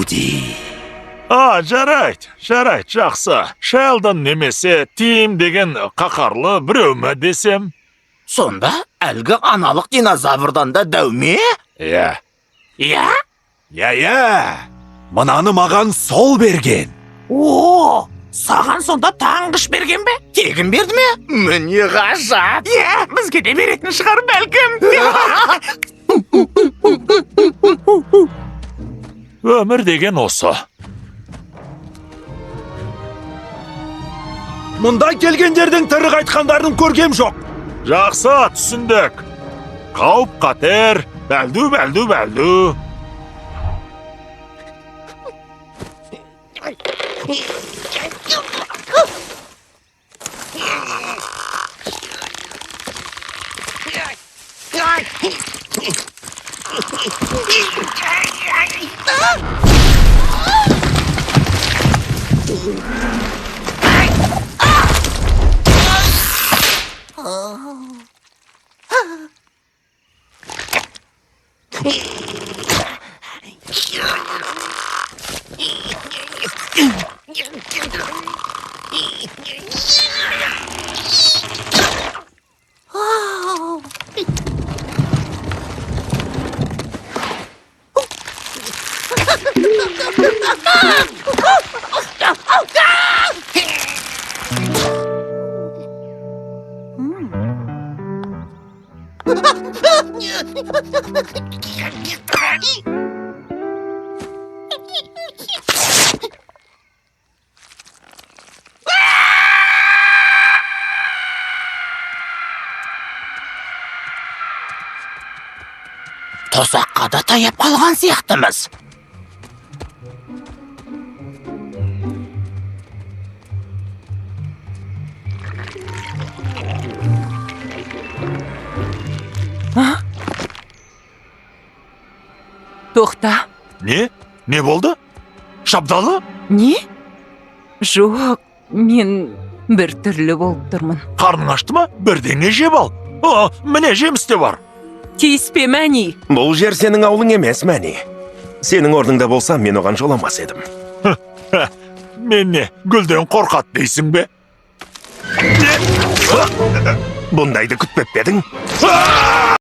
Вуди. Жарайды, жақсы. Шелдон немесе Тим деген қақарлы біреуме десем. Сонда әлгі аналық динозаврдан да дәуме? Иә. Иә? Мынаны маған сол берген. О, саған сонда таңғыш берген бе? Тегін берді ме? Міне ғажап. Иә, бізге де беретін шығар бәлкім. Өмір деген осы. Мұнда келгендердің тірі қайтқандарын көргем жоқ. Жақсы, түсіндік. Қауіп қатер, бәлду. Тозаққа да таяп қалған сияқтымыз. Тоқта. Не болды? Шабдалы? Не? Жоқ, мен бір түрлі болып тұрмын. Қарның ашты ма? Бірдеңе жеп ал. Міне жеміс те бар. Тиіспе мәни. Бұл жер сенің аулың емес, мәни. Сенің орныңда болсам, мен оған жоламас едім. Мен не, гүлден қорқат дейсің бе? Бұндайды күтпеп бе едің?